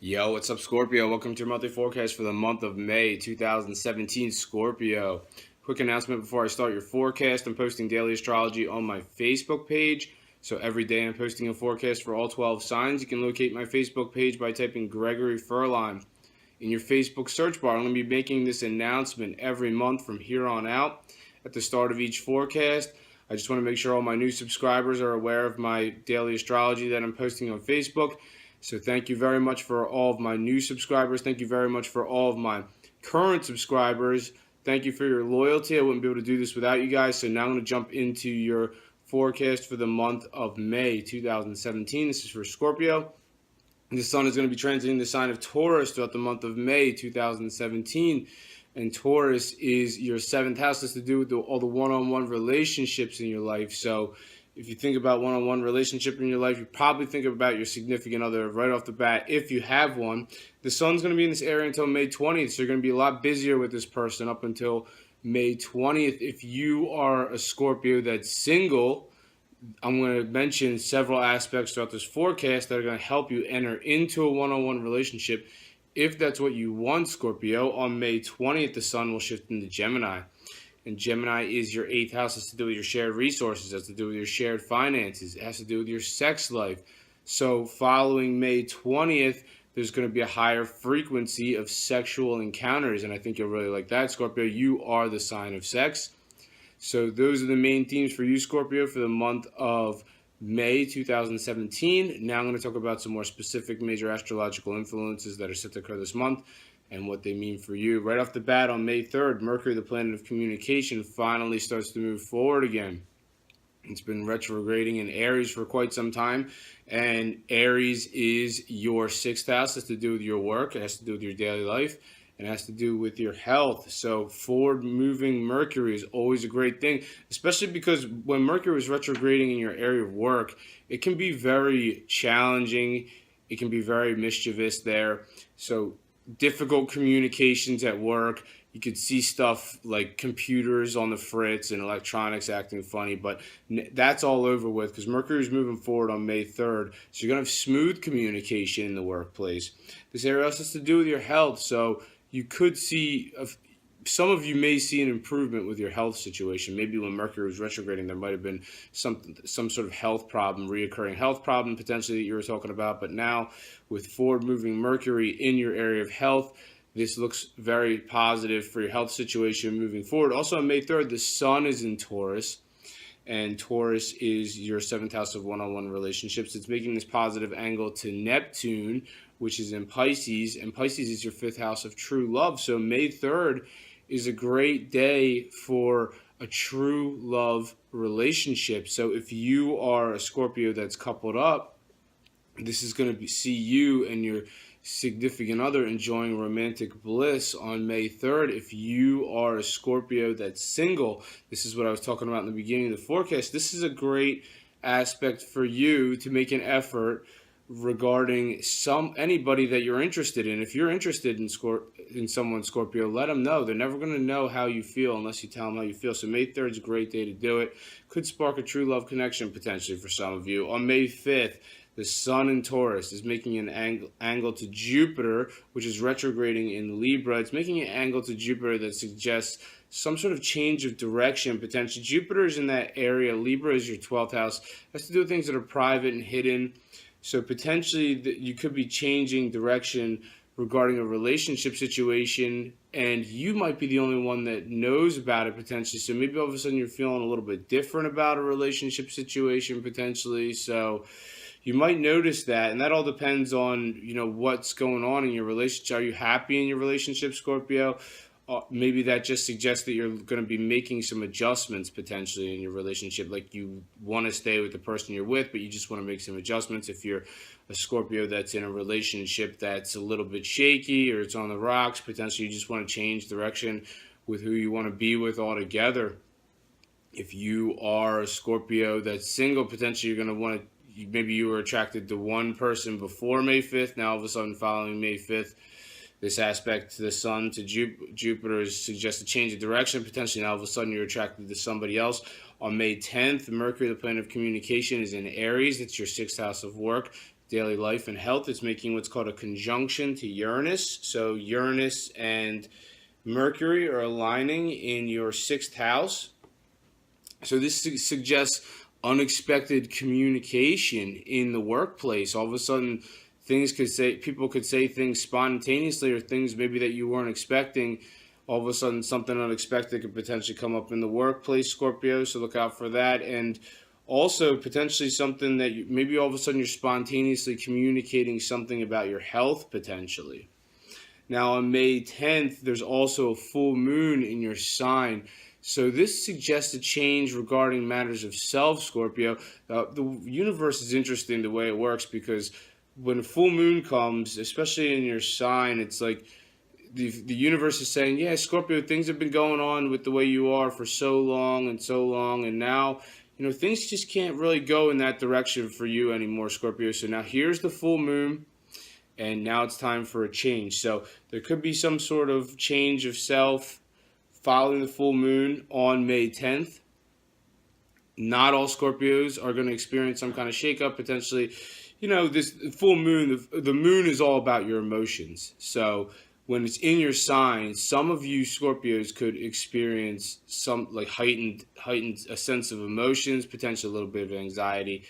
Yo, what's up, Scorpio? Welcome to your monthly forecast for the month of May 2017, Scorpio. Quick announcement before I start your forecast. I'm posting daily astrology on my Facebook page. So every day I'm posting a forecast for all 12 signs. You can locate my Facebook page by typing Gregory Furlan in your Facebook search bar. I'm going to be making this announcement every month from here on out at the start of each forecast. I just want to make sure all my new subscribers are aware of my daily astrology that I'm posting on Facebook. So thank you very much for all of my new subscribers. Thank you very much for all of my current subscribers. Thank you for your loyalty. I wouldn't be able to do this without you guys. So now I'm going to jump into your forecast for the month of May 2017. This is for Scorpio. The sun is going to be transiting the sign of Taurus throughout the month of May 2017. And Taurus is your seventh house. This has to do with all the one-on-one relationships in your life. So if you think about one-on-one relationship in your life, you probably think about your significant other right off the bat if you have one. The sun's going to be in this area until May 20th, so you're going to be a lot busier with this person up until May 20th. If you are a Scorpio that's single, I'm going to mention several aspects throughout this forecast that are going to help you enter into a one-on-one relationship. If that's what you want, Scorpio, on May 20th, the sun will shift into Gemini. And Gemini is your eighth house. It has to do with your shared resources. It has to do with your shared finances. It has to do with your sex life. So following May 20th, there's going to be a higher frequency of sexual encounters. And I think you'll really like that, Scorpio. You are the sign of sex. So those are the main themes for you, Scorpio, for the month of May 2017. Now I'm going to talk about some more specific major astrological influences that are set to occur this month and what they mean for you. Right off the bat, on May 3rd, Mercury, the planet of communication, finally starts to move forward again. It's been retrograding in Aries for quite some time, and Aries is your sixth house. It has to do with your work. It has to do with your daily life. It has to do with your health. So forward-moving Mercury is always a great thing, especially because when Mercury is retrograding in your area of work, it can be very challenging. It can be very mischievous there. So difficult communications at work. You could see stuff like computers on the fritz and electronics acting funny, but that's all over with because Mercury is moving forward on May 3rd. So you're going to have smooth communication in the workplace. This area also has to do with your health. So you could see, some of you may see an improvement with your health situation. Maybe when Mercury was retrograding, there might have been some sort of health problem, reoccurring health problem potentially that you were talking about. But now with forward-moving Mercury in your area of health, this looks very positive for your health situation moving forward. Also on May 3rd, the sun is in Taurus, and Taurus is your seventh house of one-on-one relationships. It's making this positive angle to Neptune, which is in Pisces, and Pisces is your fifth house of true love. So May 3rd is a great day for a true love relationship. So if you are a Scorpio that's coupled up, this is going to see you and your significant other enjoying romantic bliss on May 3rd. If you are a Scorpio that's single, this is what I was talking about in the beginning of the forecast. This is a great aspect for you to make an effort regarding anybody that you're interested in. If you're interested in someone, Scorpio, let them know. They're never going to know how you feel unless you tell them how you feel. So May 3rd is a great day to do it. Could spark a true love connection potentially for some of you. On May 5th, the sun in Taurus is making an angle to Jupiter, which is retrograding in Libra. It's making an angle to Jupiter that suggests some sort of change of direction, potentially. Jupiter is in that area. Libra is your 12th house. It has to do with things that are private and hidden. So potentially you could be changing direction regarding a relationship situation, and you might be the only one that knows about it potentially. So maybe all of a sudden you're feeling a little bit different about a relationship situation potentially. So you might notice that, and that all depends on, what's going on in your relationship. Are you happy in your relationship, Scorpio? Maybe that just suggests that you're going to be making some adjustments potentially in your relationship. Like you want to stay with the person you're with, but you just want to make some adjustments. If you're a Scorpio that's in a relationship that's a little bit shaky or it's on the rocks, potentially you just want to change direction with who you want to be with altogether. If you are a Scorpio that's single, potentially you're going to want to, maybe you were attracted to one person before May 5th. Now all of a sudden following May 5th, this aspect to the sun to Jupiter suggests a change of direction. Potentially now all of a sudden you're attracted to somebody else. On May 10th, Mercury, the planet of communication, is in Aries. It's your sixth house of work. daily life and health. It's making what's called a conjunction to Uranus. So Uranus and Mercury are aligning in your 6th house. So this suggests unexpected communication in the workplace. All of a sudden, people could say things spontaneously, or things maybe that you weren't expecting. All of a sudden, something unexpected could potentially come up in the workplace, Scorpio. So look out for that. And also potentially something that maybe all of a sudden you're spontaneously communicating something about your health potentially. Now on May 10th, there's also a full moon in your sign. So this suggests a change regarding matters of self, Scorpio. The universe is interesting the way it works, because when a full moon comes, especially in your sign, it's like the universe is saying, yeah, Scorpio, things have been going on with the way you are for so long, and now, things just can't really go in that direction for you anymore, Scorpio. So now here's the full moon, and now it's time for a change. So there could be some sort of change of self following the full moon on May 10th. Not all Scorpios are going to experience some kind of shakeup potentially. This full moon, the moon is all about your emotions. So when it's in your sign, some of you Scorpios could experience some like heightened a sense of emotions, potentially a little bit of anxiety.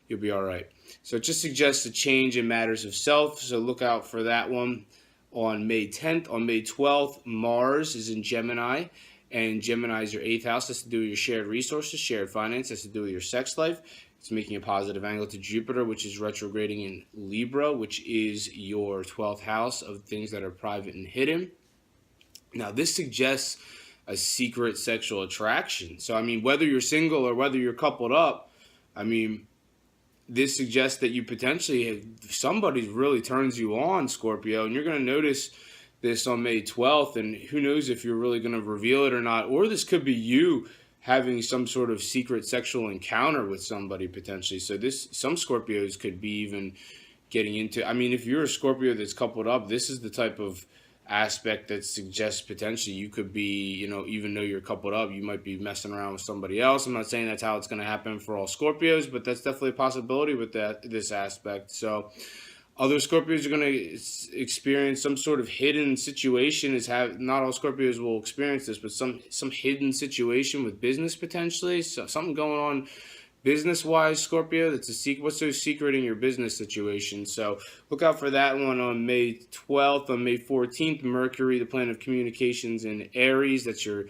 You'll be all right. So it just suggests a change in matters of self. So look out for that one on May 10th. On May 12th, Mars is in Gemini, and Gemini is your 8th house. That's to do with your shared resources, shared finance. That's to do with your sex life. It's making a positive angle to Jupiter, which is retrograding in Libra, which is your 12th house of things that are private and hidden. Now, this suggests a secret sexual attraction. So, whether you're single or whether you're coupled up, this suggests that you potentially somebody really turns you on, Scorpio, and you're going to notice this on May 12th, and who knows if you're really going to reveal it or not. Or this could be you having some sort of secret sexual encounter with somebody potentially. So some Scorpios could be even getting into, if you're a Scorpio that's coupled up, this is the type of aspect that suggests potentially you could be, even though you're coupled up, you might be messing around with somebody else. I'm not saying that's how it's going to happen for all Scorpios, but that's definitely a possibility with this aspect. So other Scorpios are going to experience some sort of hidden situation. Not all Scorpios will experience this, but some hidden situation with business potentially. So something going on business-wise, Scorpio, that's a secret. What's so secret in your business situation? So look out for that one on May 12th. On May 14th, Mercury, the planet of communications, in Aries. That's your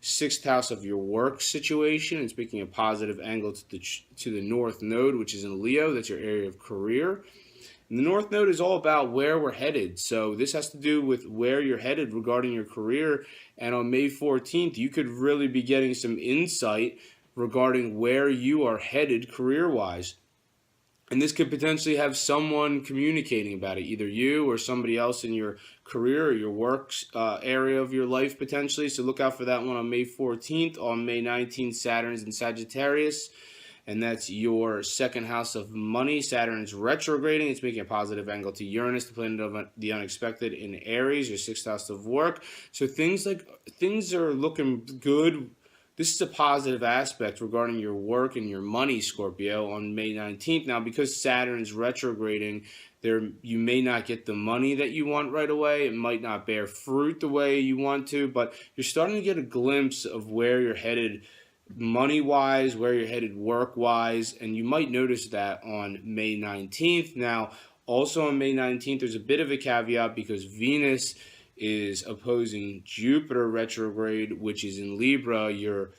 6th house of your work situation. It's making a positive angle to the North Node, which is in Leo. That's your area of career. And the North Node is all about where we're headed. So this has to do with where you're headed regarding your career. And on May 14th, you could really be getting some insight regarding where you are headed career-wise. And this could potentially have someone communicating about it, either you or somebody else in your career or your work area of your life potentially. So look out for that one on May 14th. On May 19th, Saturn's in Sagittarius, and that's your 2nd house of money. Saturn's retrograding. It's making a positive angle to Uranus, the planet of the unexpected, in Aries, your 6th house of work. So things are looking good. This is a positive aspect regarding your work and your money, Scorpio, on May 19th. Now, because Saturn's retrograding, you may not get the money that you want right away. It might not bear fruit the way you want to, but you're starting to get a glimpse of where you're headed money-wise, where you're headed work-wise, and you might notice that on May 19th. Now, also on May 19th, there's a bit of a caveat because Venus is opposing Jupiter retrograde, which is in Libra, your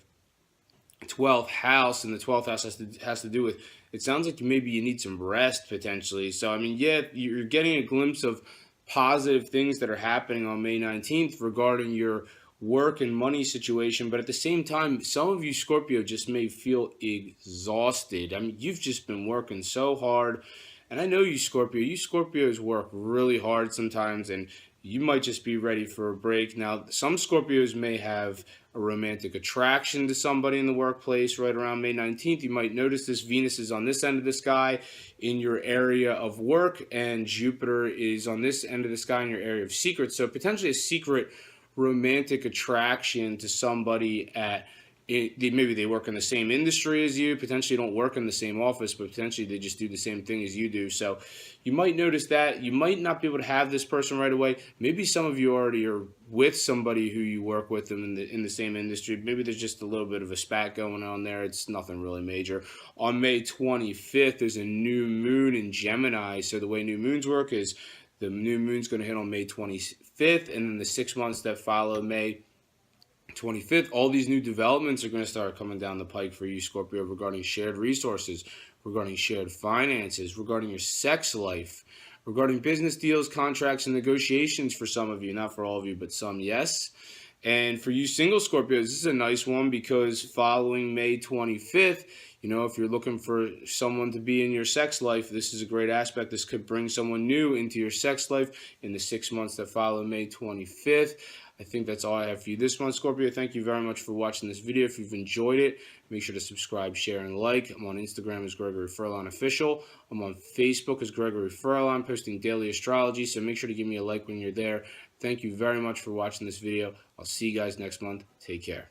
12th house, and the 12th house has to do with, it sounds like maybe you need some rest potentially. So, you're getting a glimpse of positive things that are happening on May 19th regarding your work and money situation, but at the same time, some of you Scorpio just may feel exhausted. You've just been working so hard, and I know you Scorpios work really hard sometimes, and you might just be ready for a break. Now, some Scorpios may have a romantic attraction to somebody in the workplace right around May 19th. You might notice this Venus is on this end of the sky in your area of work, and Jupiter is on this end of the sky in your area of secret. So potentially a secret romantic attraction to somebody at maybe they work in the same industry as you, potentially don't work in the same office, but potentially they just do the same thing as you do. So you might notice that you might not be able to have this person right away. Maybe some of you already are with somebody who you work with them in the same industry. Maybe there's just a little bit of a spat going on there. It's nothing really major. On May 25th, there's a new moon in Gemini. So the way new moons work is the new moon's going to hit on May 25th, and then the 6 months that follow May 25th, all these new developments are going to start coming down the pike for you, Scorpio, regarding shared resources, regarding shared finances, regarding your sex life, regarding business deals, contracts, and negotiations for some of you. Not for all of you, but some, yes. And for you single Scorpios, this is a nice one because following May 25th, if you're looking for someone to be in your sex life, this is a great aspect. This could bring someone new into your sex life in the 6 months that follow May 25th. I think that's all I have for you this month, Scorpio. Thank you very much for watching this video. If you've enjoyed it, make sure to subscribe, share, and like. I'm on Instagram as Gregory Furlan Official. I'm on Facebook as Gregory Furlan, posting daily astrology, so make sure to give me a like when you're there. Thank you very much for watching this video. I'll see you guys next month. Take care.